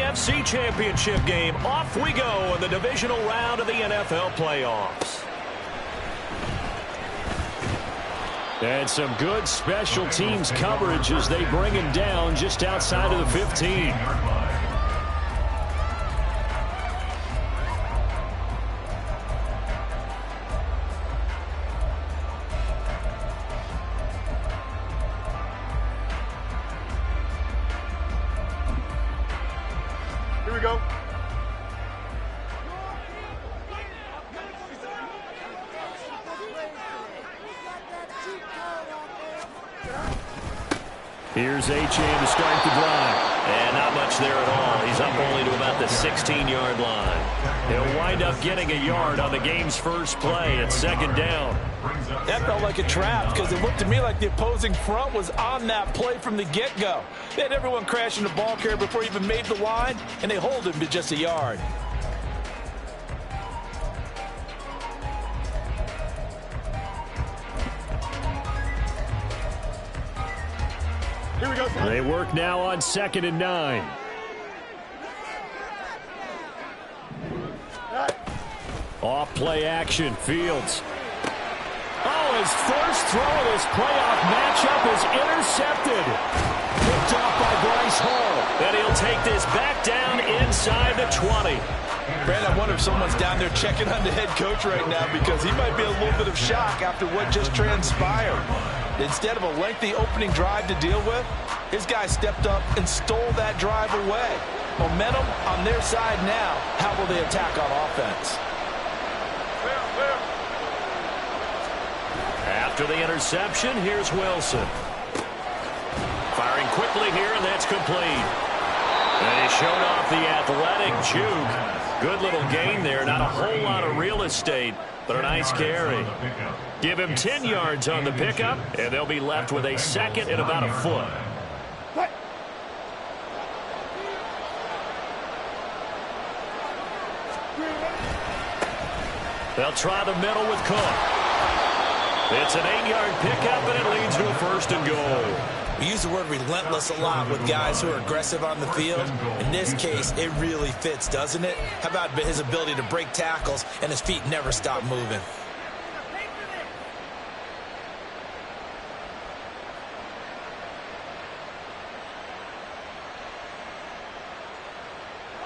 NFC Championship game. Off we go in the divisional round of the NFL playoffs. And some good special teams coverage as they bring him down just outside of the 15. Here we go. Here's Achane to start the drive. And not much there at all. He's up only to about the 16-yard line. He'll wind up getting a yard on the game's first play at second down. That felt like a trap because it looked to me like the opposing front was on that play from the get-go. They had everyone crashing the ball carrier before he even made the line, and they hold him to just a yard. Here we go. They work now on 2nd and 9. Off play action, Fields. Oh, his first throw of this playoff matchup is intercepted. Picked off by Bryce Hall. And he'll take this back down inside the 20. Brandon, I wonder if someone's down there checking on the head coach right now because he might be a little bit of shock after what just transpired. Instead of a lengthy opening drive to deal with, his guy stepped up and stole that drive away. Momentum on their side now. How will they attack on offense? After the interception, here's Wilson. Firing quickly here, and that's complete. And he showed off the athletic juke. Good little gain there. Not a whole lot of real estate, but a nice carry. Give him 10 yards on the pickup, and they'll be left with a second and about a foot. They'll try the middle with Cook. It's an 8-yard pickup, and it leads to a first and goal. We use the word relentless a lot with guys who are aggressive on the field. In this case, it really fits, doesn't it? How about his ability to break tackles and his feet never stop moving?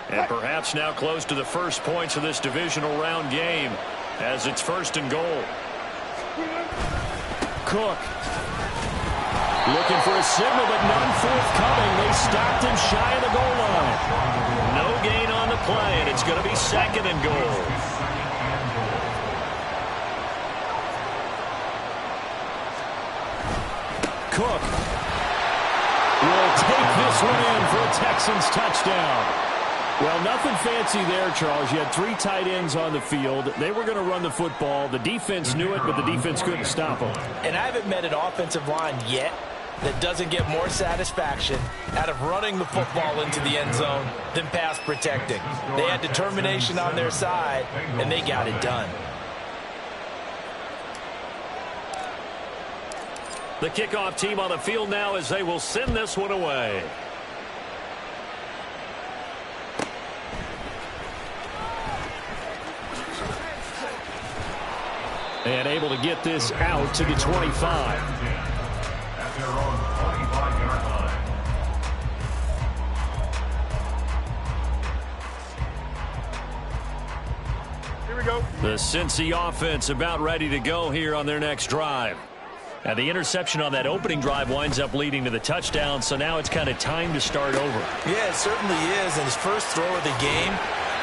And perhaps now close to the first points of this divisional round game as it's first and goal. Cook. Looking for a signal, but none forthcoming. They stopped him shy of the goal line. No gain on the play, and it's going to be second and goal. Cook will take this one in for a Texans touchdown. Well, nothing fancy there, Charles. You had 3 tight ends on the field. They were going to run the football. The defense knew it, but the defense couldn't stop them. And I haven't met an offensive line yet that doesn't get more satisfaction out of running the football into the end zone than pass protecting. They had determination on their side, and they got it done. The kickoff team on the field now as they will send this one away. And able to get this out to the 25. At their own 25-yard line. Here we go. The Cincy offense about ready to go here on their next drive. And the interception on that opening drive winds up leading to the touchdown, so now it's kind of time to start over. Yeah, it certainly is, and his first throw of the game.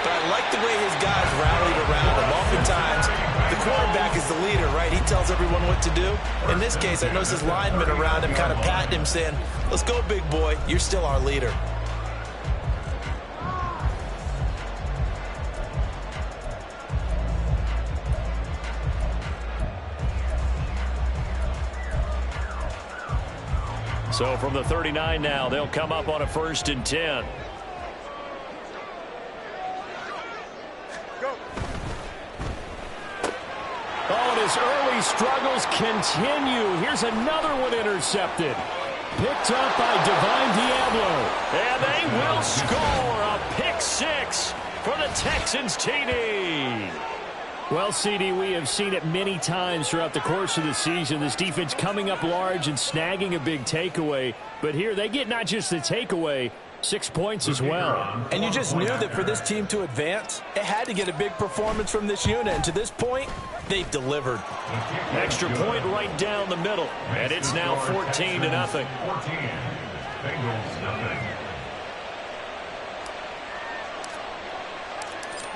But I like the way his guys rallied around him. Oftentimes, the quarterback is the leader, right? He tells everyone what to do. In this case, I noticed his linemen around him kind of patting him, saying, let's go, big boy. You're still our leader. So from the 39 now, they'll come up on a 1st and 10. Oh, and his early struggles continue. Here's another one intercepted. Picked up by Divine Diablo. And they will score a 6 for the Texans TD. Well, CD, we have seen it many times throughout the course of the season. This defense coming up large and snagging a big takeaway. But here they get not just the takeaway, 6 points as well. And you just knew that for this team to advance, it had to get a big performance from this unit. And to this point, they've delivered. Extra point right down the middle. And it's now 14-0. 14. Bengals nothing.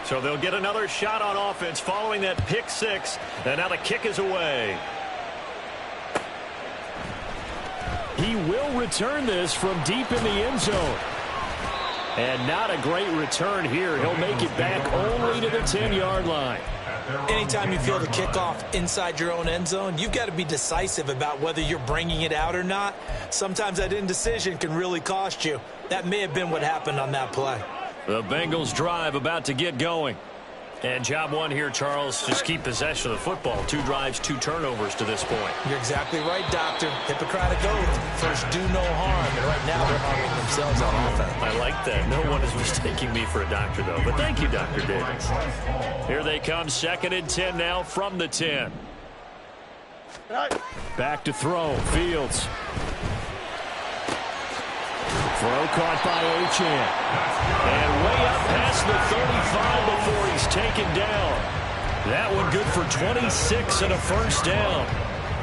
So they'll get another shot on offense following that pick 6. And now the kick is away. He will return this from deep in the end zone. And not a great return here. He'll make it back only to the 10-yard line. Anytime you feel the kickoff inside your own end zone, you've got to be decisive about whether you're bringing it out or not. Sometimes that indecision can really cost you. That may have been what happened on that play. The Bengals drive about to get going. And job one here, Charles, just keep possession of the football. 2 drives, 2 turnovers to this point. You're exactly right, Doctor. Hippocratic oath. First, do no harm. And right now, they're harming themselves on offense. I like that. No one is mistaking me for a doctor, though. But thank you, Dr. Davis. Here they come, 2nd and 10 now from the 10. Back to throw. Fields. Throw caught by Achane. And way up past the 35 before he's taken down. That one good for 26 and a first down.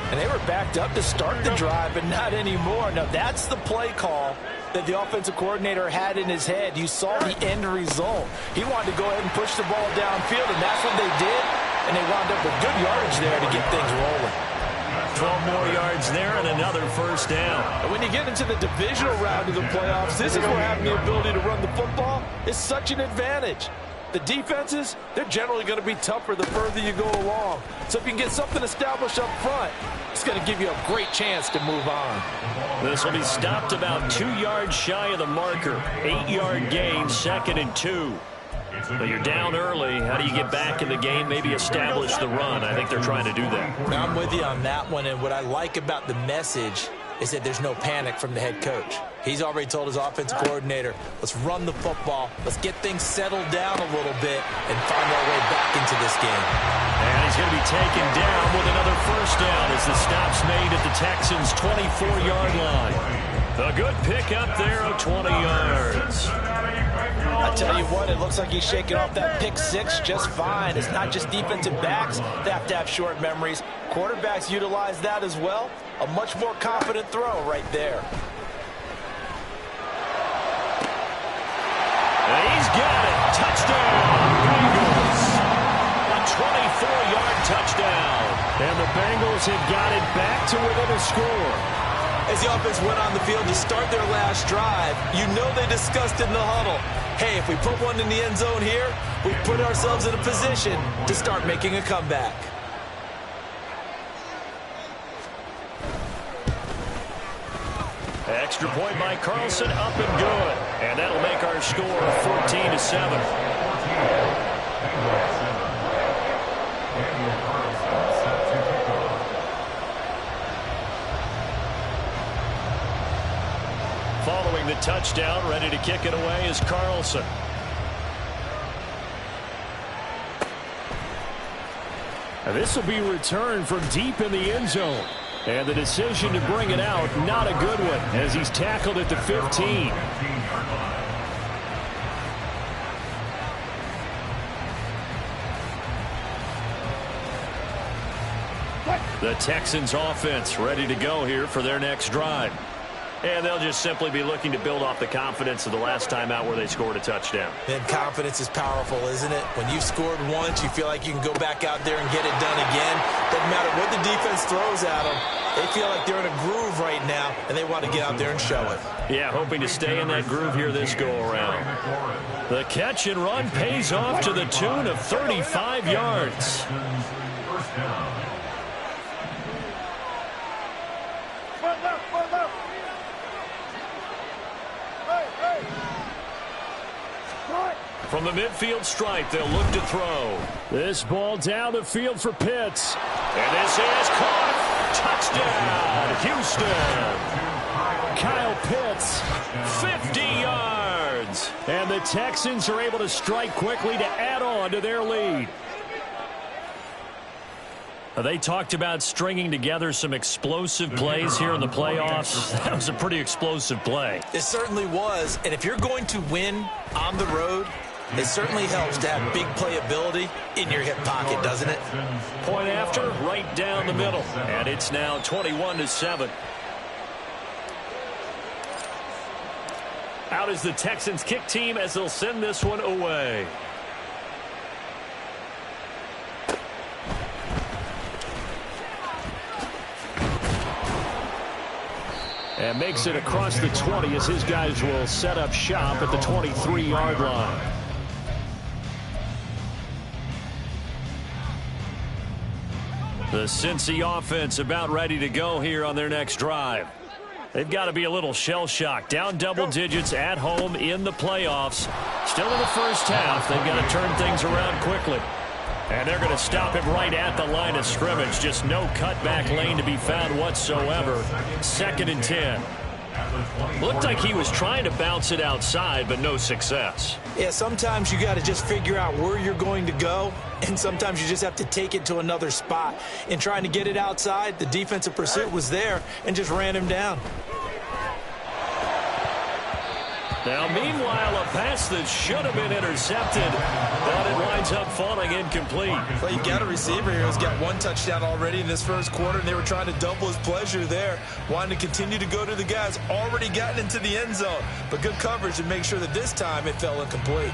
And they were backed up to start the drive, but not anymore. Now, that's the play call that the offensive coordinator had in his head. You saw the end result. He wanted to go ahead and push the ball downfield, and that's what they did. And they wound up with good yardage there to get things rolling. 12 more yards there and another first down. And when you get into the divisional round of the playoffs, this is where having the ability to run the football is such an advantage. The defenses, they're generally going to be tougher the further you go along. So if you can get something established up front, it's going to give you a great chance to move on. This will be stopped about 2 yards shy of the marker. 8-yard gain, 2nd and 2. But you're down early. How do you get back in the game? Maybe establish the run. I think they're trying to do that. I'm with you on that one. And what I like about the message is that there's no panic from the head coach. He's already told his offensive coordinator, let's run the football. Let's get things settled down a little bit and find our way back into this game. And he's going to be taken down with another first down as the stop's made at the Texans' 24-yard line. A good pick up there of 20 yards. I tell you what, it looks like he's shaking off that pick 6 just fine. It's not just defensive backs that have to have short memories. Quarterbacks utilize that as well. A much more confident throw right there. And he's got it. Touchdown, Bengals. A 24-yard touchdown. And the Bengals have got it back to within a score. As the offense went on the field to start their last drive, you know they discussed in the huddle, hey, if we put one in the end zone here, we put ourselves in a position to start making a comeback. Extra point by Carlson, up and good. And that'll make our score 14-7. Following the touchdown, ready to kick it away is Carlson. And this will be returned from deep in the end zone. And the decision to bring it out, not a good one, as he's tackled at the 15. The Texans offense ready to go here for their next drive. And they'll just simply be looking to build off the confidence of the last time out where they scored a touchdown. And confidence is powerful, isn't it? When you've scored once, you feel like you can go back out there and get it done again. Doesn't matter what the defense throws at them. They feel like they're in a groove right now, and they want to get out there and show it. Yeah, hoping to stay in that groove here this go-around. The catch and run pays off to the tune of 35 yards. First down. From the midfield stripe, they'll look to throw. This ball down the field for Pitts. And this is caught. Touchdown, Houston. Kyle Pitts. 50 yards. And the Texans are able to strike quickly to add on to their lead. They talked about stringing together some explosive plays here in the playoffs. That was a pretty explosive play. It certainly was. And if you're going to win on the road, it certainly helps to have big playability in your hip pocket, doesn't it? Point after, right down the middle. And it's now 21-7. Out is the Texans kick team as they'll send this one away. And makes it across the 20 as his guys will set up shop at the 23-yard line. The Cincy offense about ready to go here on their next drive. They've got to be a little shell-shocked. Down double digits at home in the playoffs. Still in the first half. They've got to turn things around quickly. And they're going to stop him right at the line of scrimmage. Just no cutback lane to be found whatsoever. 2nd and 10. Looked like he was trying to bounce it outside, but no success. Yeah, sometimes you got to just figure out where you're going to go, and sometimes you just have to take it to another spot. In trying to get it outside, the defensive pursuit was there and just ran him down. Now, meanwhile, a pass that should have been intercepted, but it winds up falling incomplete. Well, you got a receiver here who's got 1 touchdown already in this first quarter, and they were trying to double his pleasure there, wanting to continue to go to the guys already gotten into the end zone. But good coverage to make sure that this time it fell incomplete.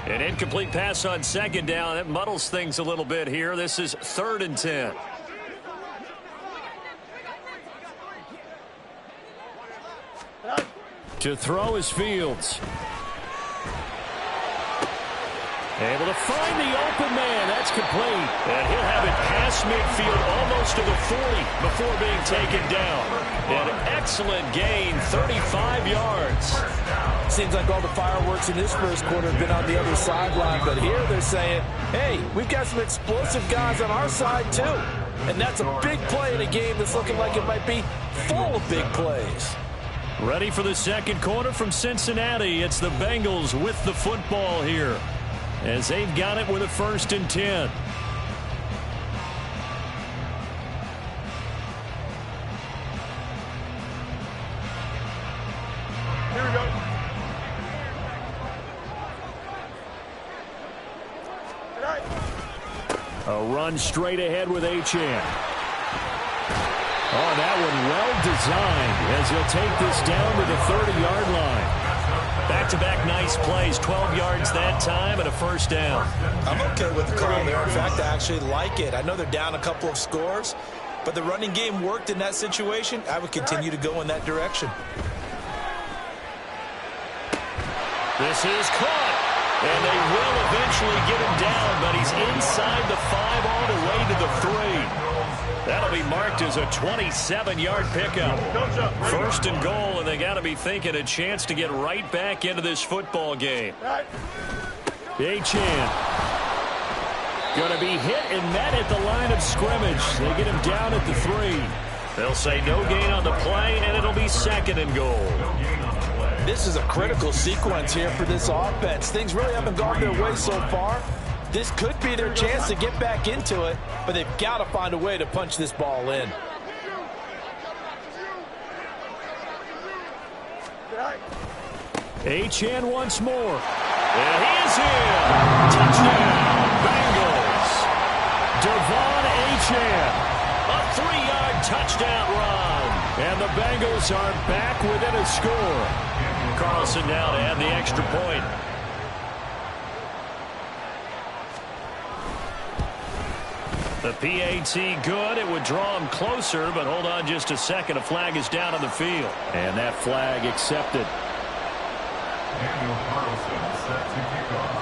An incomplete pass on 2nd down. That muddles things a little bit here. This is 3rd and 10. To throw is Fields. Able to find the open man. That's complete. And he'll have it past midfield almost to the 40 before being taken down. An excellent gain, 35 yards. Seems like all the fireworks in this first quarter have been on the other sideline, but here they're saying, hey, we've got some explosive guys on our side too. And that's a big play in a game that's looking like it might be full of big plays. Ready for the second quarter from Cincinnati. It's the Bengals with the football here as they've got it with a 1st and 10. Here we go. A run straight ahead with Achane. Oh, that one well designed as he'll take this down to the 30-yard line. Back-to-back nice plays, 12 yards that time and a 1st down. I'm okay with the call there. In fact, I actually like it. I know they're down a couple of scores, but the running game worked in that situation. I would continue to go in that direction. This is caught, and they will eventually get him down, but he's inside the 5 all the way to the 3. That'll be marked as a 27-yard pickup. 1st and goal, and they got to be thinking a chance to get right back into this football game. Achane going to be hit and met at the line of scrimmage. They get him down at the 3. They'll say no gain on the play, and it'll be 2nd and goal. This is a critical sequence here for this offense. Things really haven't gone their way so far. This could be their chance to get back into it, but they've got to find a way to punch this ball in. Achane once more. And he is in. Touchdown, Bengals. Devon Achane. A 3-yard touchdown run. And the Bengals are back within a score. Carlson now to add the extra point. The PAT good. It would draw him closer, but hold on just a second. A flag is down on the field. And that flag accepted. Daniel Carlson set to kick off.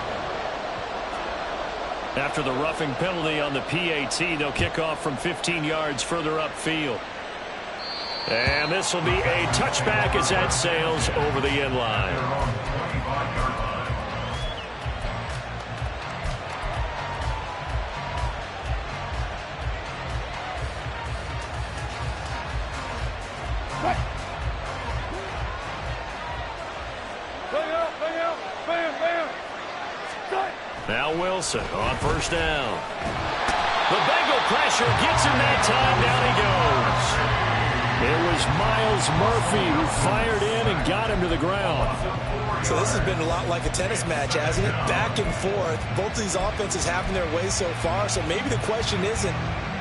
After the roughing penalty on the PAT, they'll kick off from 15 yards further upfield. And this will be a touchback as that sails over the end line. Bring it up, bring it up. Now Wilson on first down. The Bengal pressure gets him that time. Down he goes. It was Miles Murphy who fired in and got him to the ground. So this has been a lot like a tennis match, hasn't it? Back and forth. Both of these offenses having their way so far. So maybe the question isn't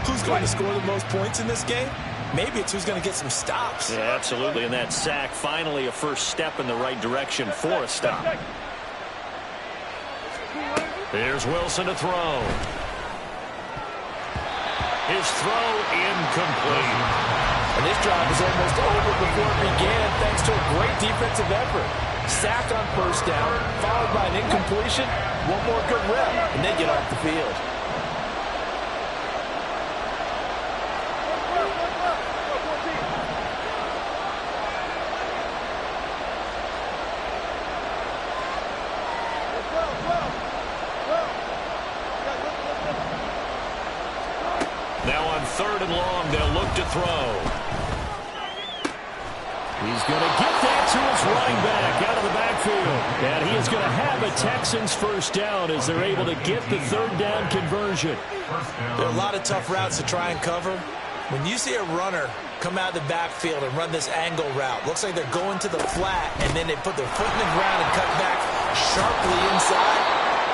who's going to score the most points in this game. Maybe it's who's going to get some stops. Yeah, absolutely. And that sack, finally a first step in the right direction for a stop. Here's Wilson to throw. His throw incomplete. And this drive is almost over before it began thanks to a great defensive effort. Sack on first down, followed by an incompletion, one more good rep, and they get off the field. Now on third and long, they'll look to throw. He's going to get that to his running back out of the backfield. And he is going to have a Texans first down as they're able to get the third down conversion. There are a lot of tough routes to try and cover. When you see a runner come out of the backfield and run this angle route, looks like they're going to the flat, and then they put their foot in the ground and cut back sharply inside.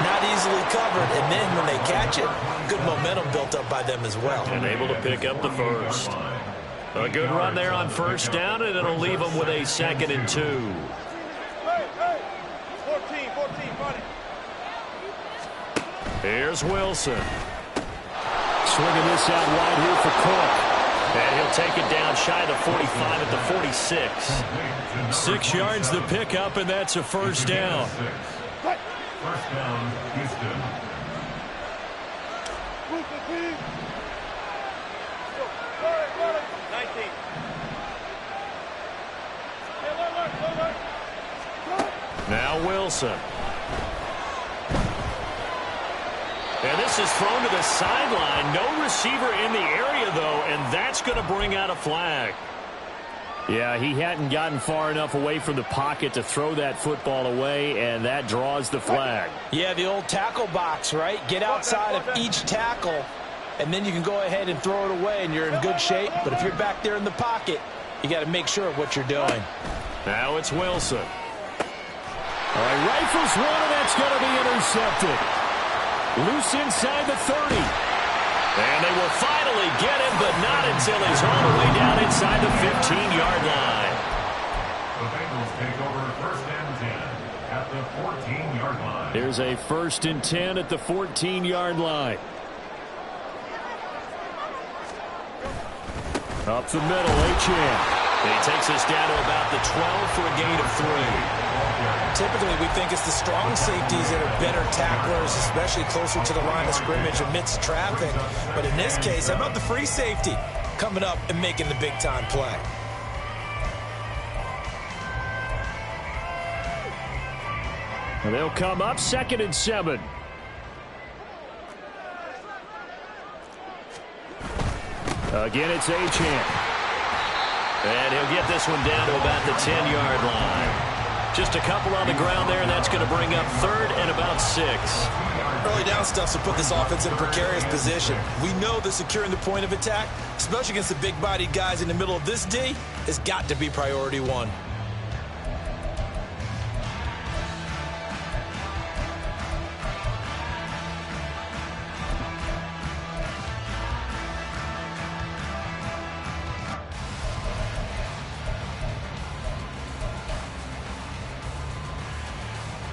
Not easily covered, and then when they catch it, good momentum built up by them as well. And able to pick up the first. A good run there on first down, and it'll leave them with a 2nd and 2. Hey, 14, buddy. Here's Wilson. Swinging this out wide here for Cook. And he'll take it down shy of the 45 at the 46. 6 yards the pickup, and that's a first down. First down, Houston. 19. Now Wilson. And this is thrown to the sideline. No receiver in the area, though, and that's going to bring out a flag. Yeah, he hadn't gotten far enough away from the pocket to throw that football away, and that draws the flag. Yeah, the old tackle box, right? Get outside of each tackle, and then you can go ahead and throw it away, and you're in good shape. But if you're back there in the pocket, you got to make sure of what you're doing. Now it's Wilson. All right, rifles one, and that's going to be intercepted. Loose inside the 30. And they will finally get him, but not until he's all the way down inside the 15-yard line. The Bengals take over first and 10 at the 14-yard line. Here's a 1st and 10 at the 14-yard line. Up the middle, Achane. He takes us down to about the 12 for a gain of 3. Typically, we think it's the strong safeties that are better tacklers, especially closer to the line of scrimmage amidst traffic. But in this case, how about the free safety coming up and making the big-time play? And they'll come up 2nd and 7. Again, it's Achane. And he'll get this one down to about the 10-yard line. Just a couple on the ground there, and that's going to bring up 3rd and about 6. Early down stuff to put this offense in a precarious position. We know that securing the point of attack, especially against the big-bodied guys in the middle of this D, has got to be priority 1.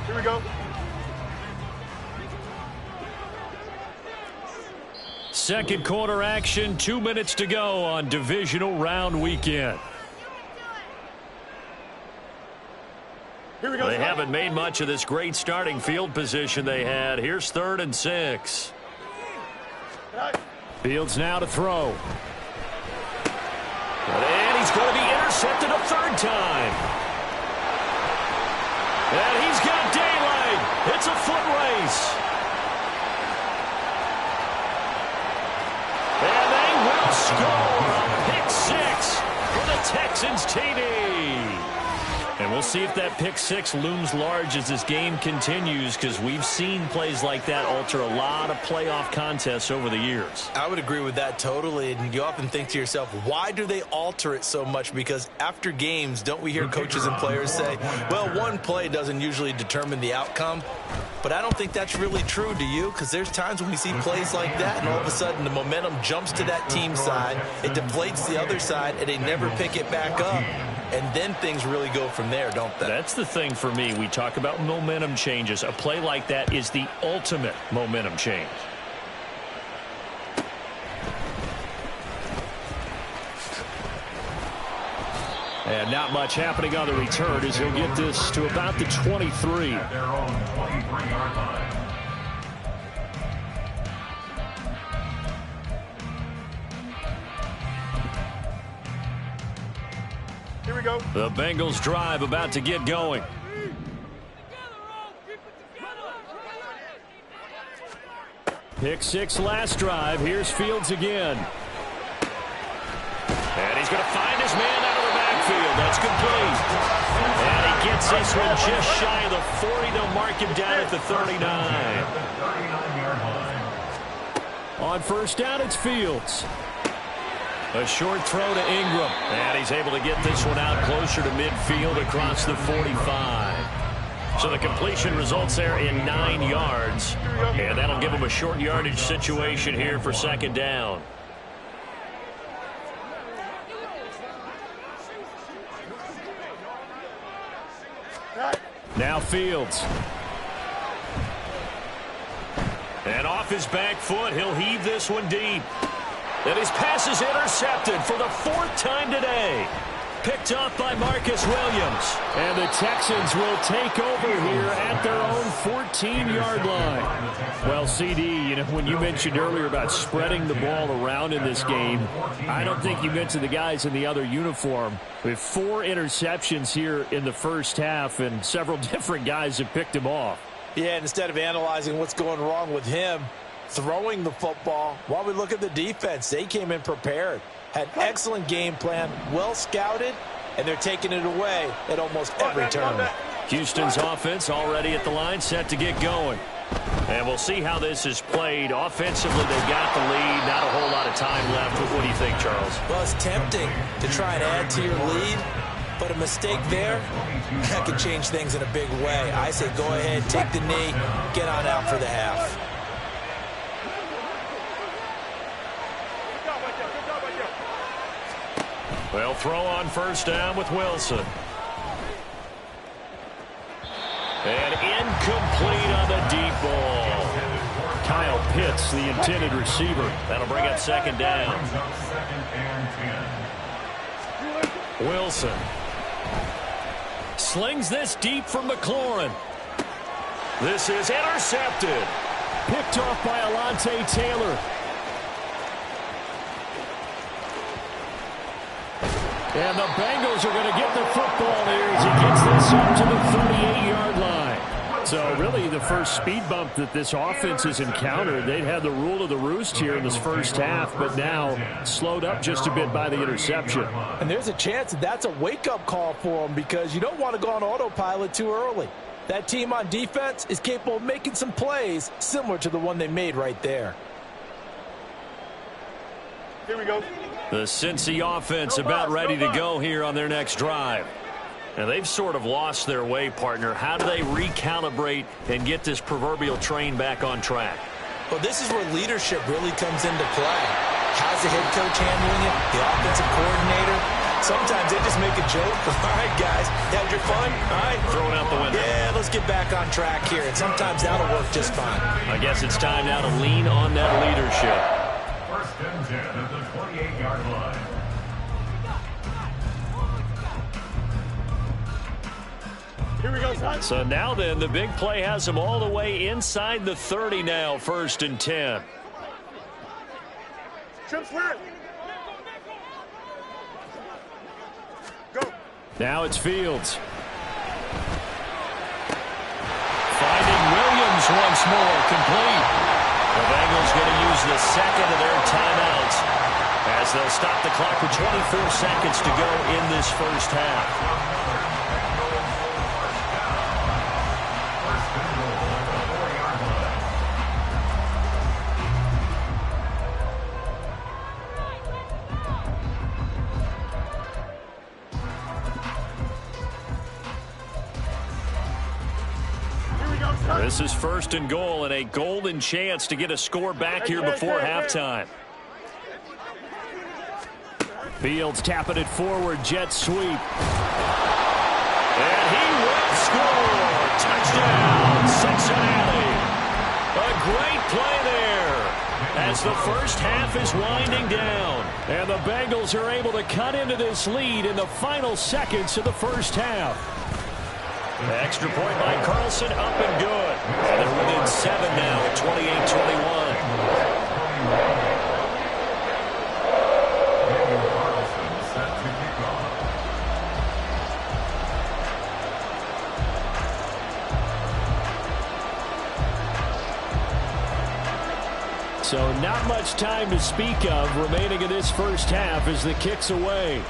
Here we go. Second quarter action, 2 minutes to go on divisional round weekend. Here we go. They haven't made much of this great starting field position they had. Here's 3rd and 6. Fields now to throw. And he's going to be intercepted a 3rd time. And he's got daylight. It's a foot race. And they will score a pick 6 for the Texans TD. And we'll We'll see if that pick six looms large as this game continues, because we've seen plays like that alter a lot of playoff contests over the years. I would agree with that totally, and you often think to yourself, why do they alter it so much? Because after games, don't we hear coaches and players say, well, one play doesn't usually determine the outcome? But I don't think that's really true, do you? Because there's times when we see plays like that, and all of a sudden the momentum jumps to that team side, it deflates the other side, and they never pick it back up. And then things really go from there, don't they? That's the thing for me. We talk about momentum changes. A play like that is the ultimate momentum change. And not much happening on the return as he'll get this to about the 23. At their own 23-yard line. Here we go. The Bengals drive about to get going. Pick six last drive. Here's Fields again. And he's going to find his man out of the backfield. That's complete. And he gets this one just shy of the 40. They'll mark him down at the 39. On first down, it's Fields. A short throw to Ingram. And he's able to get this one out closer to midfield across the 45. So the completion results there in 9 yards. And that'll give him a short yardage situation here for second down. Now Fields. And off his back foot, he'll heave this one deep. And his pass is intercepted for the 4th time today. Picked off by Marcus Williams. And the Texans will take over here at their own 14-yard line. Well, CD, you know, when you mentioned earlier about spreading the ball around in this game, I don't think you mentioned the guys in the other uniform. With 4 interceptions here in the first half, and several different guys have picked him off. Yeah, and instead of analyzing what's going wrong with him throwing the football, while we look at the defense, they came in prepared. Had an excellent game plan, well scouted, and they're taking it away at almost every turn. Houston's offense already at the line, set to get going. And we'll see how this is played. Offensively, they got the lead. Not a whole lot of time left. What do you think, Charles? Well, it's tempting to try and add to your lead, but a mistake there, that could change things in a big way. I say go ahead, take the knee, get on out for the half. Well, throw on first down with Wilson. And incomplete on the deep ball. Kyle Pitts, the intended receiver. That'll bring up second down. Wilson slings this deep from McLaurin. This is intercepted. Picked off by Alontae Taylor. And the Bengals are going to get the football here as he gets this up to the 38-yard line. So really the first speed bump that this offense has encountered. They'd had the rule of the roost here in this first half, but now slowed up just a bit by the interception. And there's a chance that that's a wake-up call for them, because you don't want to go on autopilot too early. That team on defense is capable of making some plays similar to the one they made right there. Here we go. The Cincy offense about ready to go here on their next drive. And they've sort of lost their way, partner. How do they recalibrate and get this proverbial train back on track? Well, this is where leadership really comes into play. How's the head coach handling it? The offensive coordinator? Sometimes they just make a joke. All right, guys, had your fun? All right. Throw it out the window. Yeah, let's get back on track here. And sometimes that'll work just fine. I guess it's time now to lean on that leadership. First and 10 at the 28-yard line. Here we go, son. So now then, the big play has them all the way inside the 30 now, first and 10. Trim clear. Go. Now it's Fields. Finding Williams once more, complete. The Bengals going to use the second of their timeouts as they'll stop the clock with 24 seconds to go in this first half. This is 1st and goal and a golden chance to get a score back here before halftime. Fields tapping it forward, jet sweep. And he will score. Touchdown, Cincinnati. A great play there as the first half is winding down. And the Bengals are able to cut into this lead in the final seconds of the first half. Extra point by Carlson, up and good. And they're within 7 now at 28-21. So not much time to speak of remaining in this first half as the kick's away.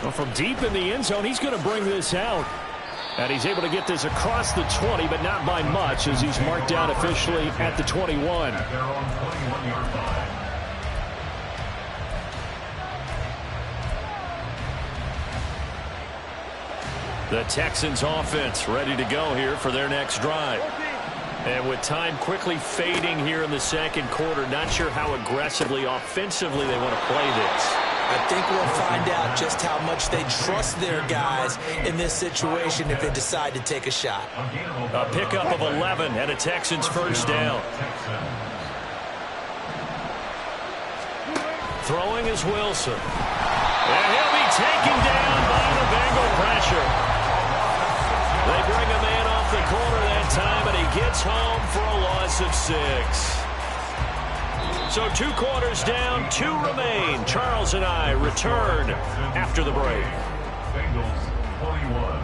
Well, from deep in the end zone, he's going to bring this out. And he's able to get this across the 20, but not by much as he's marked down officially at the 21. At their own 21-yard line. The Texans offense ready to go here for their next drive. And with time quickly fading here in the second quarter, not sure how aggressively, offensively they want to play this. I think we'll find out just how much they trust their guys in this situation if they decide to take a shot. A pickup of 11 and a Texans first down. Throwing is Wilson. And he'll be taken down by the Bengal pressure. They bring a man off the corner that time, and he gets home for a loss of 6. So 2 quarters down, 2 remain. Charles and I return after the break. Bengals 21.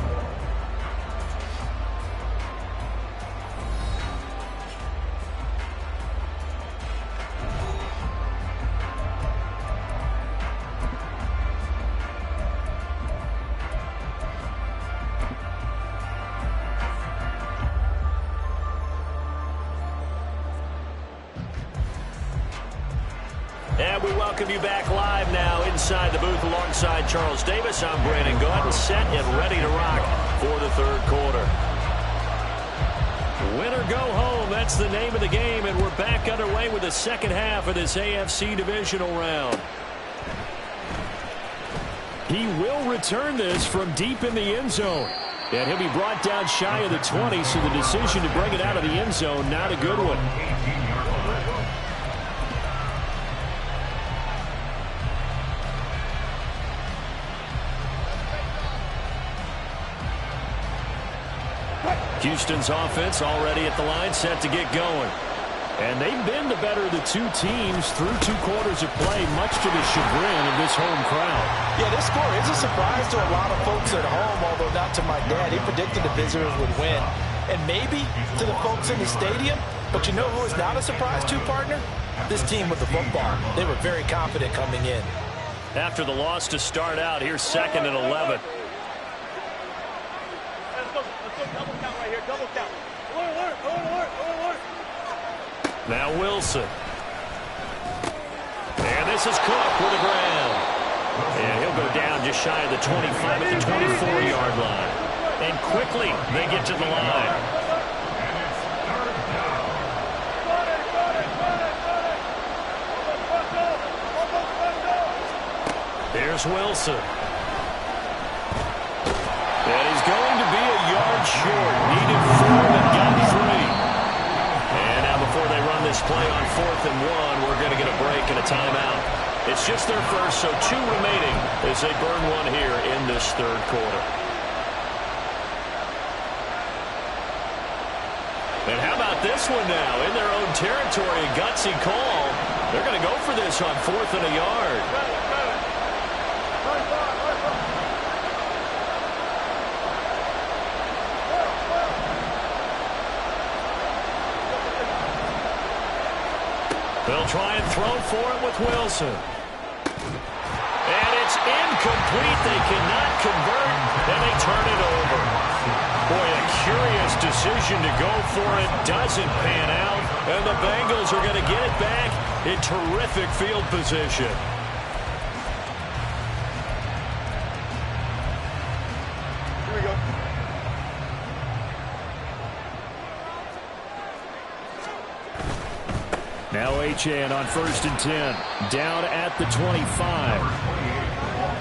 And we welcome you back live now inside the booth alongside Charles Davis. I'm Brandon Gaudin, set and ready to rock for the third quarter. Win or go home, that's the name of the game, and we're back underway with the second half of this AFC divisional round. He will return this from deep in the end zone. And he'll be brought down shy of the 20, so the decision to bring it out of the end zone, not a good one. 18-yard line. Houston's offense already at the line, set to get going. And they've been the better of the 2 teams through 2 quarters of play, much to the chagrin of this home crowd. Yeah, this score is a surprise to a lot of folks at home, although not to my dad. He predicted the visitors would win. And maybe to the folks in the stadium, but you know who is not a surprise to, partner? This team with the football. They were very confident coming in. After the loss to start out, here's 2nd and 11. Now Wilson. And this is Cook with the ground. And he'll go down just shy of the 25 at the 24-yard line. And quickly they get to the line. Here's Wilson. And he's going to be a yard short. Needed 4 but got 3. And now before they run this play on 4th and 1, we're going to get a break and a timeout. It's just their first, so 2 remaining as they burn 1 here in this third quarter. And how about this one now? In their own territory, a gutsy call. They're going to go for this on 4th and a yard. They'll try and throw for it with Wilson. And it's incomplete. They cannot convert, and they turn it over. Boy, a curious decision to go for it. Doesn't pan out, and the Bengals are going to get it back in terrific field position. Here we go. Now Achane on 1st and 10. Down at the 25.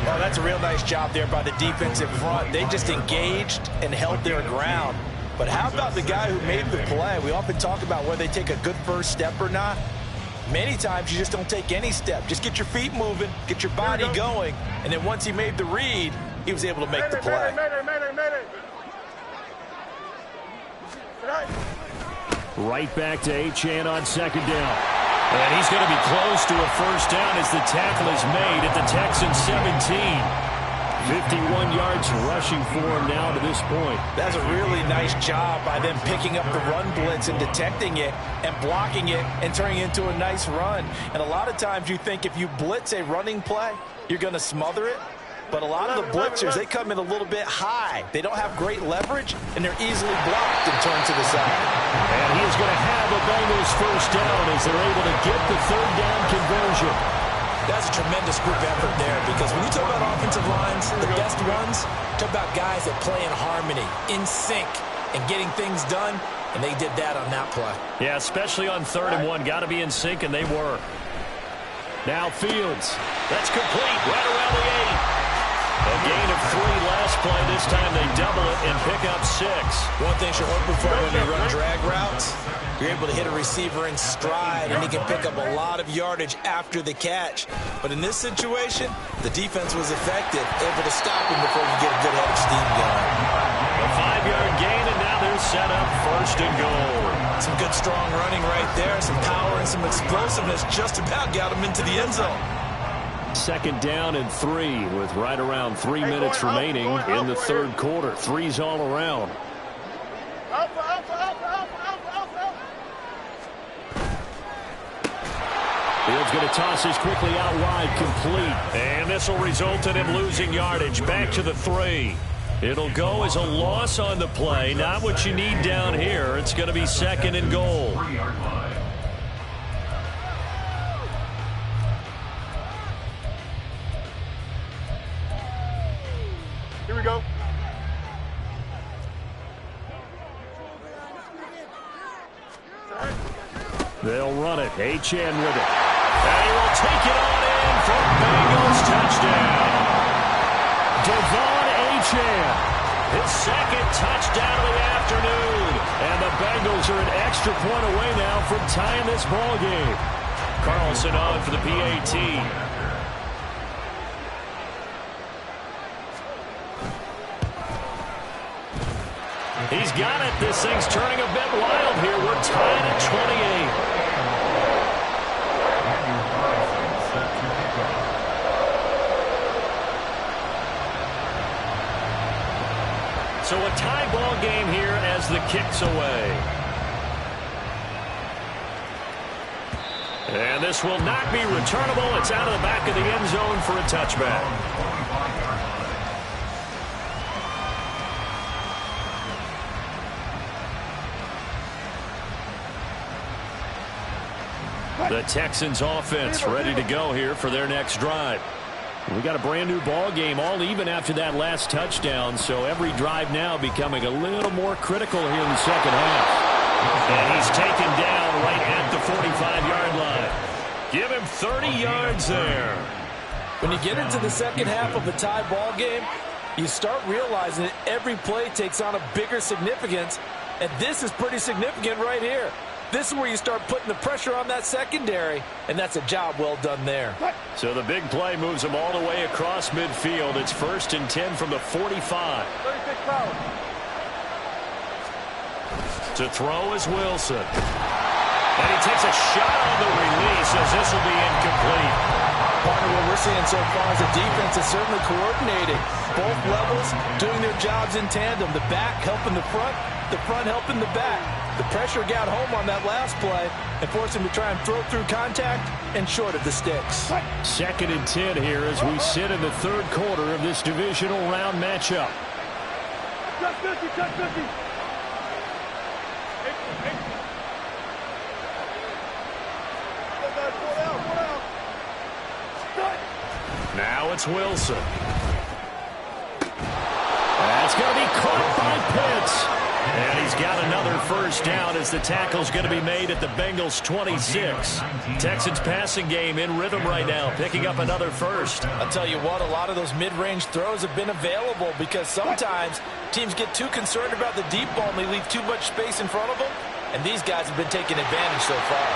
Well, that's a real nice job there by the defensive front. They just engaged and held their ground. But how about the guy who made the play? We often talk about whether they take a good first step or not. Many times you just don't take any step. Just get your feet moving, get your body going, and then once he made the read, he was able to make the play. Right back to Achane on 2nd down. And he's going to be close to a first down as the tackle is made at the Texans 17. 51 yards rushing for him now to this point. That's a really nice job by them picking up the run blitz and detecting it and blocking it and turning it into a nice run. And a lot of times you think if you blitz a running play, you're going to smother it. But a lot of the blitzers, they come in a little bit high. They don't have great leverage, and they're easily blocked and turned to the side. And he is going to have a Bengals first down as they're able to get the 3rd down conversion. That's a tremendous group effort there, because when you talk about offensive lines, the best ones, talk about guys that play in harmony, in sync, and getting things done, and they did that on that play. Yeah, especially on 3rd and 1. Got to be in sync, and they were. Now Fields. That's complete right around the 8. A gain of 3 last play. This time they double it and pick up 6. One thing you're hoping for when you run drag routes, you're able to hit a receiver in stride, and he can pick up a lot of yardage after the catch. But in this situation, the defense was effective, able to stop him before you get a good head of steam going. A 5-yard gain, and now they're set up 1st and goal. Some good, strong running right there, some power and some explosiveness just about got him into the end zone. 2nd down and 3 with right around 3 minutes remaining in the 3rd quarter. 3's all around. Fields going to toss this quickly out wide, complete. And this will result in him losing yardage. Back to the 3. It'll go as a loss on the play. Not what you need down here. It's going to be 2nd and goal. Here we go. They'll run it. Achane with it. And he will take it on in for Bengals touchdown. Devon Achane, his 2nd touchdown of the afternoon. And the Bengals are an extra point away now from tying this ball game. Carlson on for the PAT. He's got it. This thing's turning a bit wild here. We're tied at 28. So a tie ball game here as the kick's away. And this will not be returnable. It's out of the back of the end zone for a touchback. The Texans offense ready to go here for their next drive. We got a brand new ball game, all even after that last touchdown, so every drive now becoming a little more critical here in the 2nd half. And he's taken down right at the 45-yard line. Give him 30 yards there. When you get into the 2nd half of a tie ball game, you start realizing that every play takes on a bigger significance, and this is pretty significant right here. This is where you start putting the pressure on that secondary, and that's a job well done there. So the big play moves them all the way across midfield. It's 1st and 10 from the 45. To throw is Wilson. And he takes a shot on the release as this will be incomplete. Partner, what we're seeing so far is the defense is certainly coordinating. Both levels doing their jobs in tandem. The back helping the front helping the back. The pressure got home on that last play and forced him to try and throw through contact and short of the sticks. 2nd and 10 here as we sit in the 3rd quarter of this divisional round matchup. Touch 50, touch 50. Now it's Wilson. That's going to be caught by Pitts. And he's got another first down as the tackle's going to be made at the Bengals' 26. Texans passing game in rhythm right now, picking up another first. I'll tell you what, a lot of those mid-range throws have been available because sometimes teams get too concerned about the deep ball and they leave too much space in front of them. And these guys have been taking advantage so far.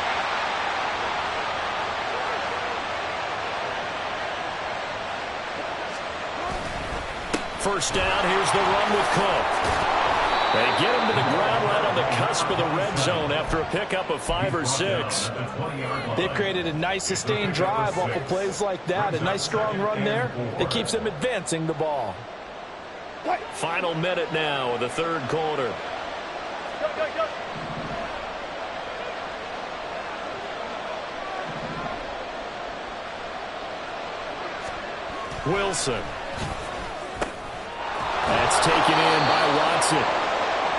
First down, here's the run with Cook. They get him to the ground right on the cusp of the red zone after a pickup of 5 or 6. They've created a nice sustained drive off of plays like that. A nice strong run there that keeps them advancing the ball. Final minute now of the third quarter. Wilson. That's taken in by Watson.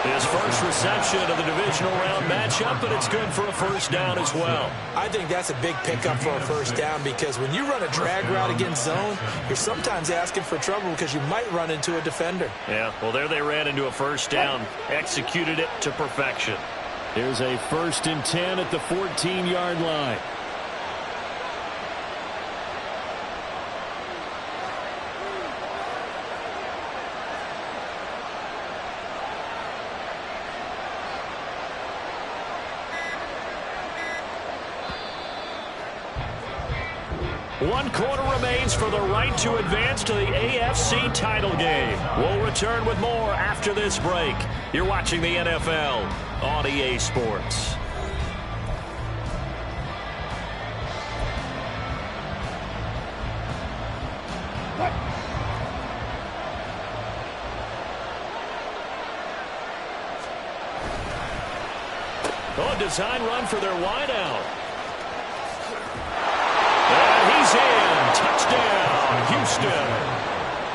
His first reception of the divisional round matchup, but it's good for a first down as well. I think that's a big pickup for a first down because when you run a drag route against zone, you're sometimes asking for trouble because you might run into a defender. Yeah, well, there they ran into a first down, executed it to perfection. Here's a 1st and 10 at the 14-yard line. One quarter remains for the right to advance to the AFC title game. We'll return with more after this break. You're watching the NFL on EA Sports. Oh, design run for their wideout. And he's in. Touchdown, Houston.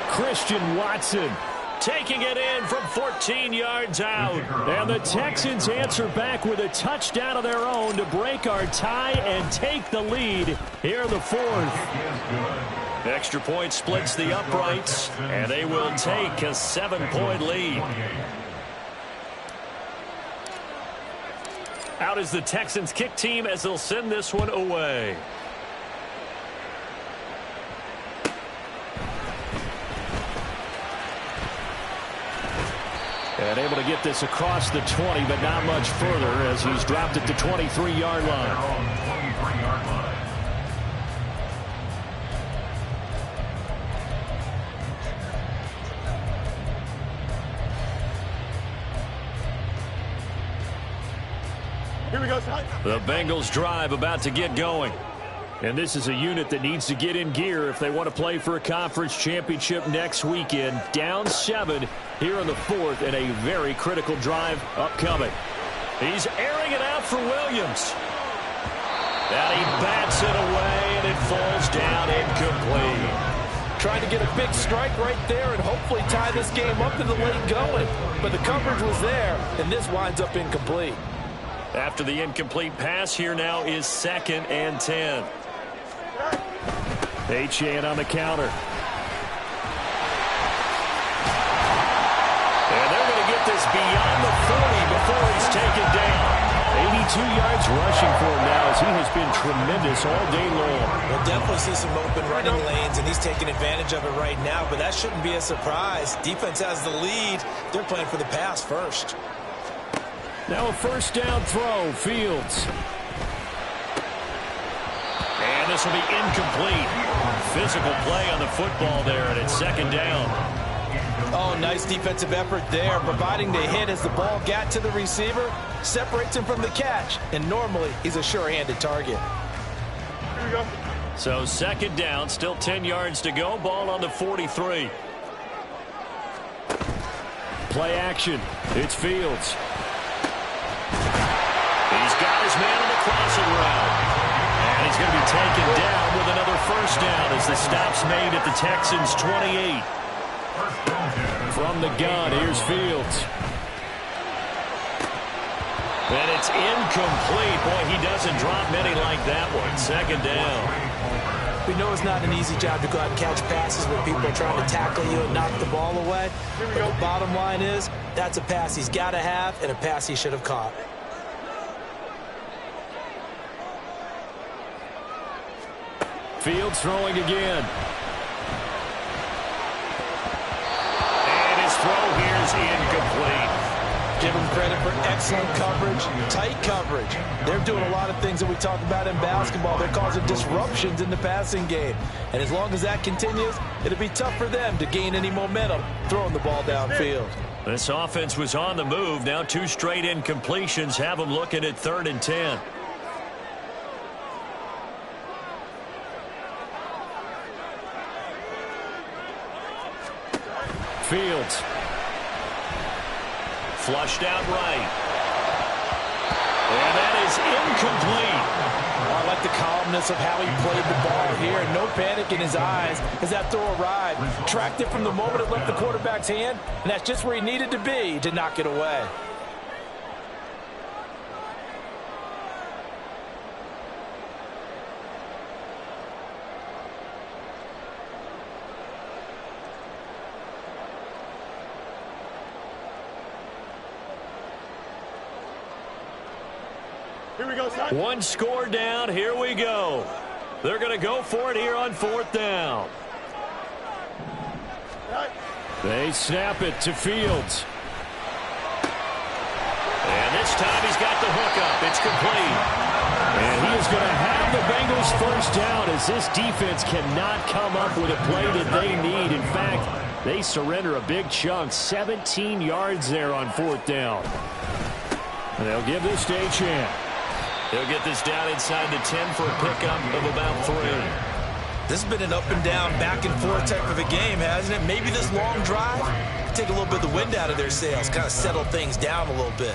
Christian Watson taking it in from 14 yards out. And the Texans answer back with a touchdown of their own to break our tie and take the lead here in the 4th. Extra point splits the uprights, and they will take a 7-point lead. Out is the Texans kick team as they'll send this one away. And able to get this across the 20, but not much further as he's dropped at the 23-yard line. Here we go, the Bengals drive about to get going. And this is a unit that needs to get in gear if they want to play for a conference championship next weekend. Down 7 here in the 4th and a very critical drive upcoming. He's airing it out for Williams. And he bats it away, and it falls down incomplete. Trying to get a big strike right there and hopefully tie this game up in the late going. But the coverage was there, and this winds up incomplete. After the incomplete pass, here now is 2nd and 10. Achane on the counter. And they're going to get this beyond the 40 before he's taken down. 82 yards rushing for him now as he has been tremendous all day long. We'll definitely see some open running lanes, and he's taking advantage of it right now, but that shouldn't be a surprise. Defense has the lead. They're playing for the pass first. Now a first down throw, Fields. And this will be incomplete. Physical play on the football there, and it's 2nd down. Oh, nice defensive effort there, providing the hit as the ball got to the receiver, separates him from the catch, and normally he's a sure-handed target. Here we go. So 2nd down, still 10 yards to go, ball on the 43. Play action, it's Fields. He's got his man on the crossing route. And he's going to be taken down with another first down as the stop's made at the Texans' 28. From the gun, here's Fields. And it's incomplete. Boy, he doesn't drop many like that one. 2nd down. We know it's not an easy job to go out and catch passes when people are trying to tackle you and knock the ball away. But the bottom line is, that's a pass he's got to have and a pass he should have caught. Fields throwing again. And his throw here is incomplete. Give him credit for excellent coverage, tight coverage. They're doing a lot of things that we talk about in basketball. They're causing disruptions in the passing game. And as long as that continues, it'll be tough for them to gain any momentum throwing the ball downfield. This offense was on the move. Now 2 straight incompletions have them looking at 3rd and 10. Fields. Flushed out right. And that is incomplete. I like the calmness of how he played the ball here. No panic in his eyes as that throw arrived. Tracked it from the moment it left the quarterback's hand, and that's just where he needed to be to knock it away. Here we go, son. 1 score down. Here we go. They're going to go for it here on 4th down. They snap it to Fields. And this time he's got the hook up. It's complete. And he is going to have the Bengals first down as this defense cannot come up with a play that they need. In fact, they surrender a big chunk. 17 yards there on 4th down. And they'll give this to Achane. He'll get this down inside the 10 for a pickup of about 3. This has been an up and down, back and forth type of a game, hasn't it? Maybe this long drive could take a little bit of the wind out of their sails, kind of settle things down a little bit.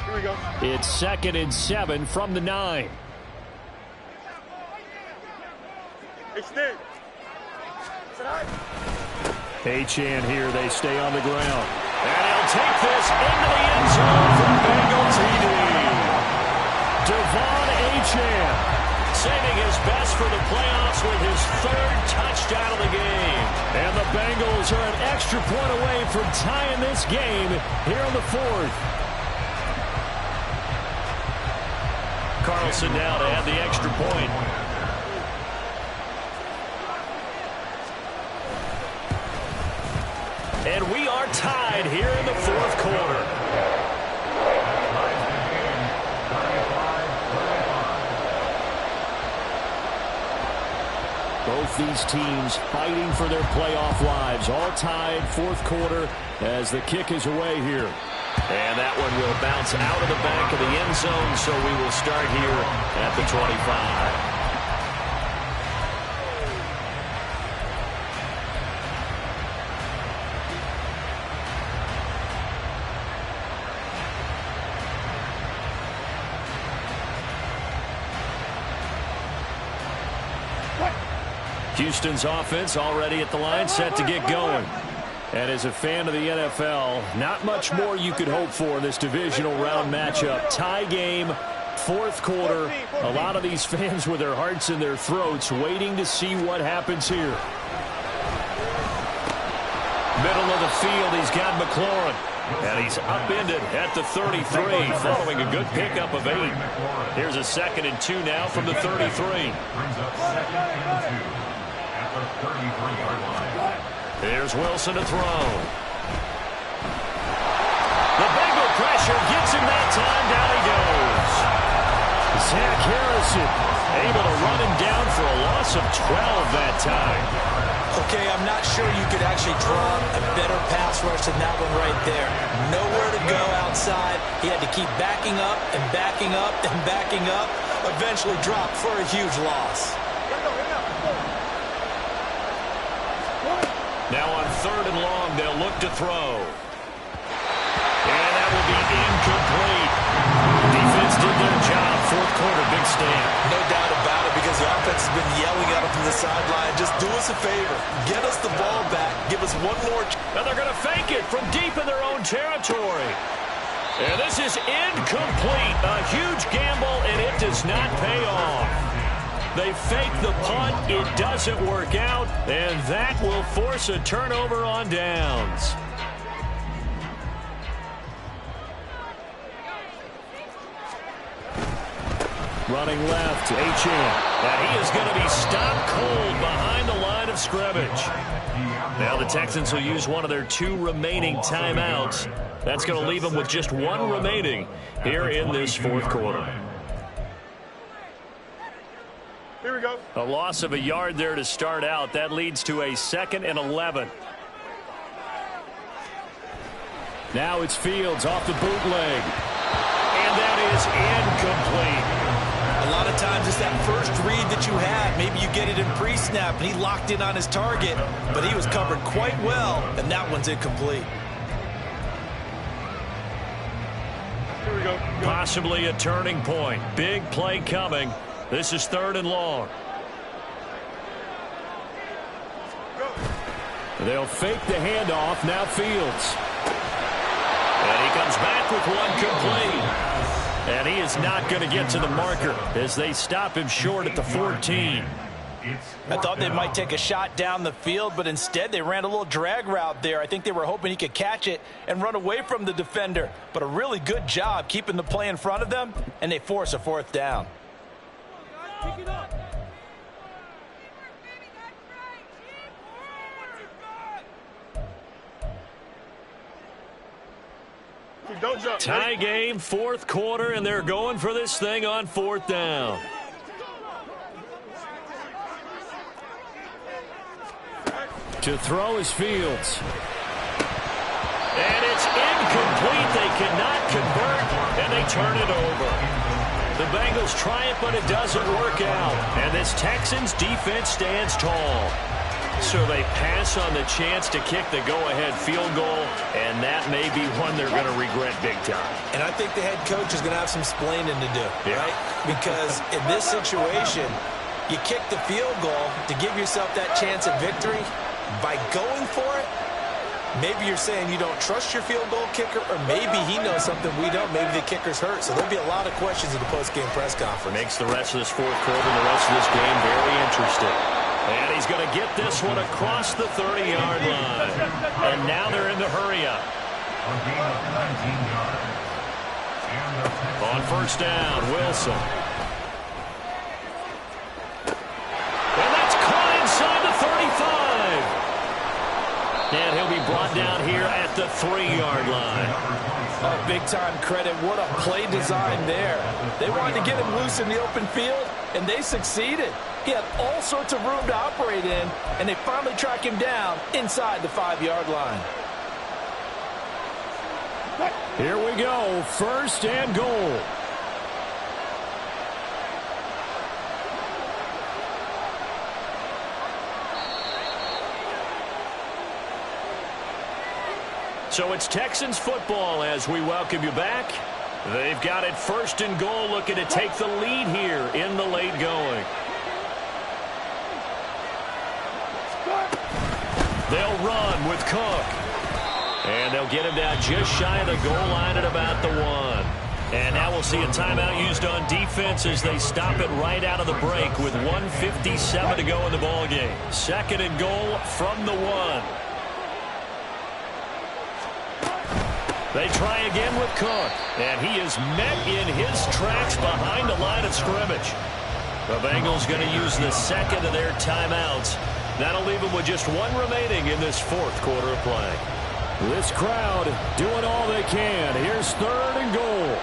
Here we go. It's 2nd and 7 from the 9. Hey, Steve. Sit down. Achane here. They stay on the ground. And he'll take this into the end zone for Bengal TD. Devon Achane Saving his best for the playoffs with his 3rd touchdown of the game. And the Bengals are an extra point away from tying this game here on the 4th. Carlson now to add the extra point. And we are tied here in the 4th quarter. Both these teams fighting for their playoff lives. All tied 4th quarter as the kick is away here. And that one will bounce out of the back of the end zone, so we will start here at the 25. Houston's offense already at the line, set to get going. And as a fan of the NFL, not much more you could hope for in this divisional round matchup. Tie game, 4th quarter. A lot of these fans with their hearts in their throats waiting to see what happens here. Middle of the field, he's got McLaurin. And he's upended at the 33, following a good pickup of 8. Here's a 2nd and 2 now from the 33. Brings up 2nd and 2 at the 33-yard line. Here's Wilson to throw. The Bengal pressure gets him that time. Down he goes. Zach Harrison able to run him down for a loss of 12 that time. Okay, I'm not sure you could actually draw a better pass rush than that one right there. Nowhere to go outside. He had to keep backing up and backing up and backing up. Eventually dropped for a huge loss. Now on 3rd and long, they'll look to throw. And that will be incomplete. Defense did their job. 4th quarter, big stand. No doubt about it, because the offense has been yelling at him from the sideline. Just do us a favor. Get us the ball back. Give us one more. And they're going to fake it from deep in their own territory. And this is incomplete. A huge gamble, and it does not pay off. They fake the punt. It doesn't work out, and that will force a turnover on downs. Running left, H.M. And he is going to be stopped cold behind the line of scrimmage. Now the Texans will use one of their 2 remaining timeouts. That's going to leave them with just 1 remaining here in this 4th quarter. Here we go. A loss of a yard there to start out. That leads to a 2nd and 11. Now it's Fields off the bootleg. And that is incomplete. A lot of times it's that first read that you had. Maybe you get it in pre-snap, and he locked in on his target, but he was covered quite well, and that one's incomplete. Here we go. Possibly a turning point. Big play coming. This is 3rd and long. They'll fake the handoff. Now Fields. And he comes back with one complete. And he is not going to get to the marker as they stop him short at the 14. I thought they might take a shot down the field, but instead they ran a little drag route there. I think they were hoping he could catch it and run away from the defender. But a really good job keeping the play in front of them, and they force a 4th down. Don't jump. Tie game, 4th quarter, and they're going for this thing on 4th down. To throw is Fields. And it's incomplete. They cannot convert, and they turn it over. The Bengals try it, but it doesn't work out. And this Texans defense stands tall. So they pass on the chance to kick the go-ahead field goal, and that may be one they're going to regret big time. And I think the head coach is going to have some splaining to do, right? Because in this situation, you kick the field goal to give yourself that chance at victory. By going for it, maybe you're saying you don't trust your field goal kicker, or maybe he knows something we don't. Maybe the kicker's hurt. So there'll be a lot of questions in the post-game press conference. Makes the rest of this 4th quarter and the rest of this game very interesting. And he's going to get this one across the 30-yard line. And now they're in the hurry-up. On 1st down, Wilson. And that's caught inside the 35. And he'll be brought down here at the 3-yard line. Oh, big-time credit. What a play design there. They wanted to get him loose in the open field, and they succeeded. He had all sorts of room to operate in, and they finally track him down inside the 5-yard line. Here we go, 1st and goal. So it's Texans football as we welcome you back. They've got it 1st and goal, looking to take the lead here in the late going. They'll run with Cook. And they'll get him down just shy of the goal line at about the 1. And now we'll see a timeout used on defense as they stop it right out of the break with 1:57 to go in the ballgame. 2nd and goal from the 1. They try again with Cook. And he is met in his tracks behind the line of scrimmage. The Bengals going to use the 2nd of their timeouts. That'll leave them with just 1 remaining in this 4th quarter of play. This crowd doing all they can. Here's 3rd and goal.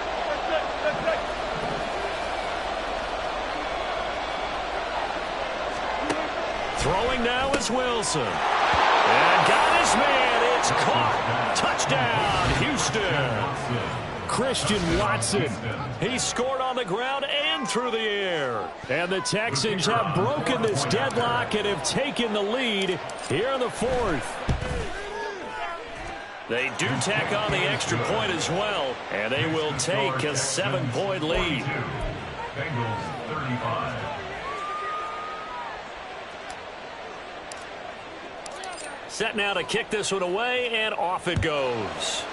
Throwing now is Wilson. And got his man. It's caught. Touchdown, Houston. Christian Watson. He scored on the ground and through the air. And the Texans have broken this deadlock and have taken the lead here in the 4th. They do tack on the extra point as well, and they will take a 7-point lead. Bengals 35. set now to kick this one away, and off it goes.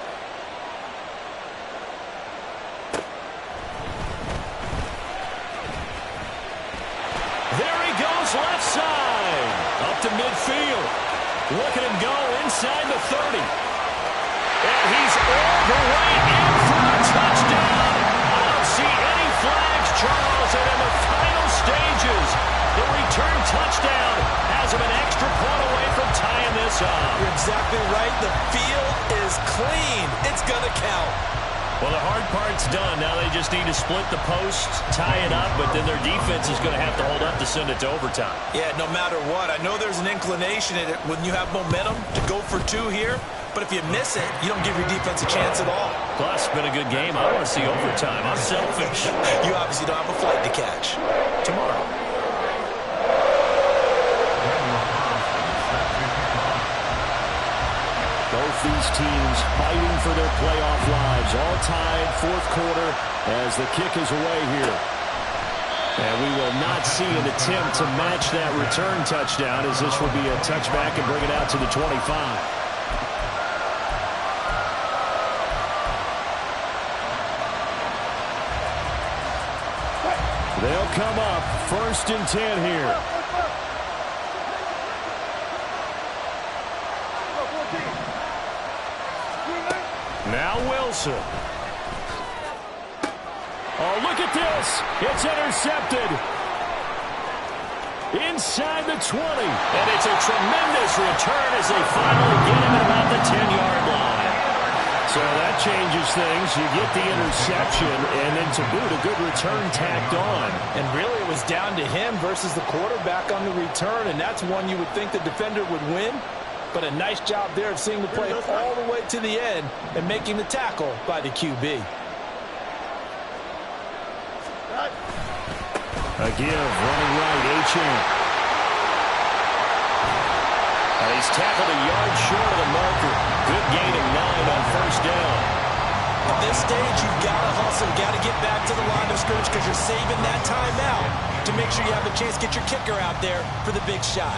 There he goes left side. Up to midfield. Look at him go inside the 30. And he's all the way in for a touchdown. I don't see any flags, Charles. And in the final stages, the return touchdown has him an extra point away from tying this up. You're exactly right. The field is clean. It's going to count. Well, the hard part's done. Now they just need to split the post, tie it up, but then their defense is going to have to hold up to send it to overtime. Yeah, no matter what. I know there's an inclination in it when you have momentum to go for two here, but if you miss it, you don't give your defense a chance at all. Plus, it's been a good game. I want to see overtime. I'm selfish. You obviously don't have a flight to catch. Tomorrow. Both these teams fighting for their playoff lives. All tied, fourth quarter, as the kick is away here. And we will not see an attempt to match that return touchdown, as this will be a touchback and bring it out to the 25. They'll come up 1st and 10 here. Now Wilson. Oh, look at this. It's intercepted. Inside the 20. And it's a tremendous return as they finally get him at about the 10-yard line. So that changes things. You get the interception, and then to boot, a good return tacked on. And really, it was down to him versus the quarterback on the return, and that's one you would think the defender would win. But a nice job there of seeing the play all the way to the end and making the tackle by the QB. A give, running right, Achane. He's tackled a yard short of the marker. Good gain of 9 on 1st down. At this stage, you've got to hustle, got to get back to the line of scrimmage because you're saving that timeout to make sure you have a chance to get your kicker out there for the big shot.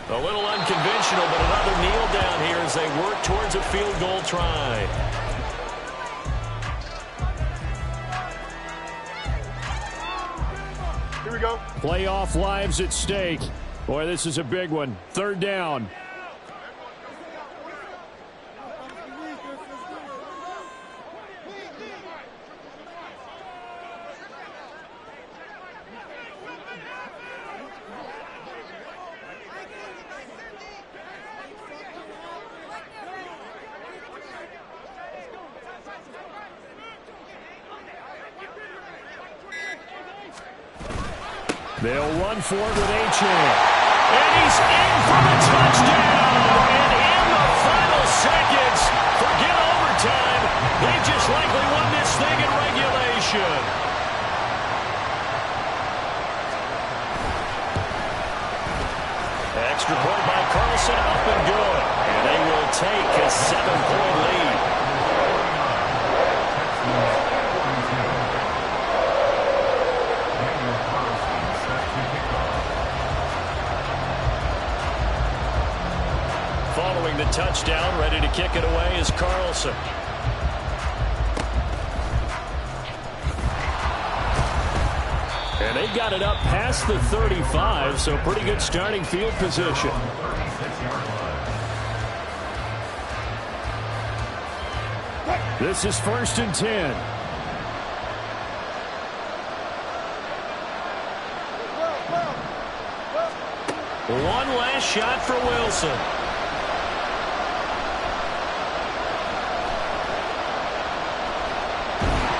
A little unconventional, but another kneel down here as they work towards a field goal try. Here we go. Playoff lives at stake. Boy, this is a big one. 3rd down. They'll run for it with Achane. And he's in for the touchdown. And in the final seconds, forget overtime. They just likely won this thing in regulation. Extra point by Carlson, up and good. And they will take a 7-point lead. Following the touchdown, ready to kick it away is Carlson. And they got it up past the 35, so pretty good starting field position. This is 1st and 10. One last shot for Wilson.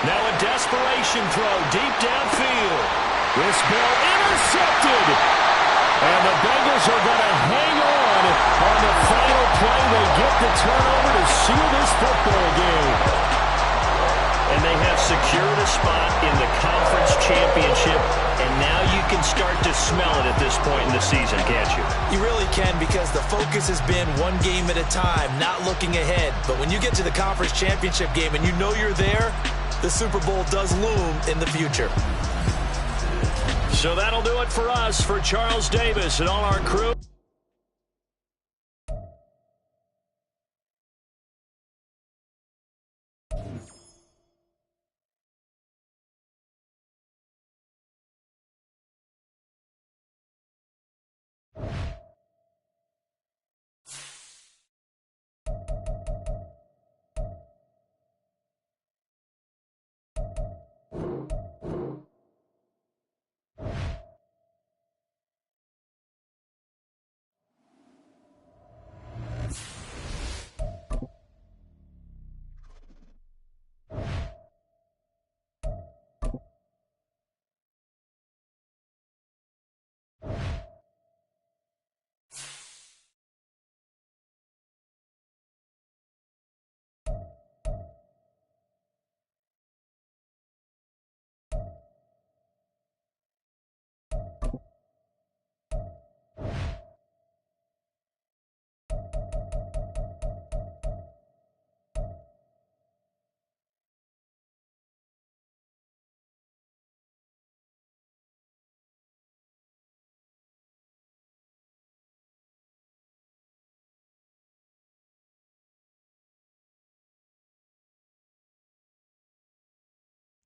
Now a desperation throw deep downfield. This ball intercepted. And the Bengals are going to hang on On the final play, they get the turnover to seal this football game. And they have secured a spot in the conference championship, and now you can start to smell it at this point in the season, can't you? You really can, because the focus has been one game at a time, not looking ahead. But when you get to the conference championship game and you know you're there, the Super Bowl does loom in the future. So that'll do it for us. For Charles Davis and all our crew.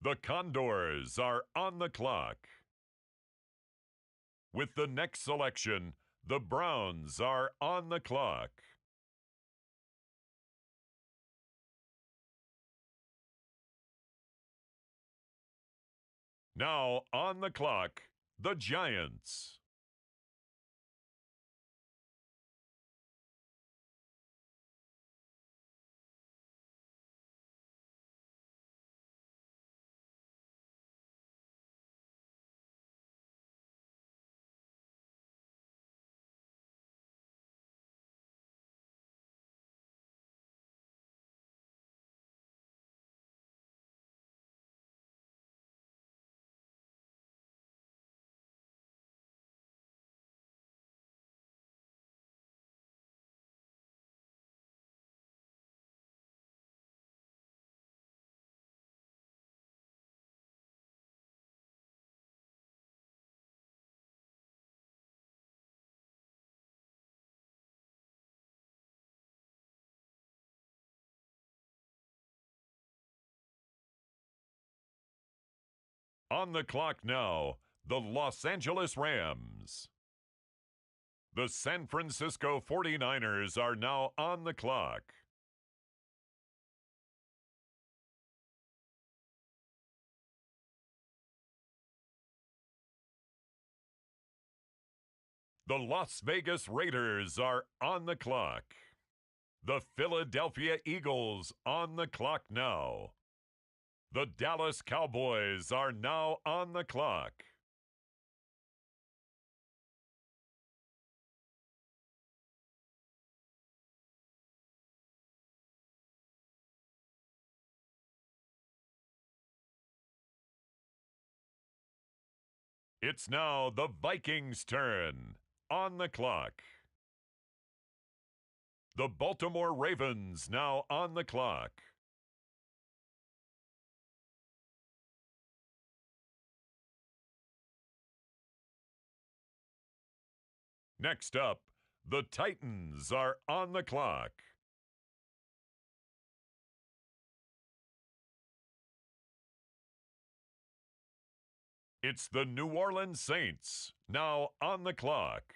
The Condors are on the clock. With the next selection, the Browns are on the clock. Now on the clock, the Giants. On the clock now, the Los Angeles Rams. The San Francisco 49ers are now on the clock. The Las Vegas Raiders are on the clock. The Philadelphia Eagles on the clock now. The Dallas Cowboys are now on the clock. It's now the Vikings' turn. On the clock. The Baltimore Ravens now on the clock. Next up, the Titans are on the clock. It's the New Orleans Saints now on the clock.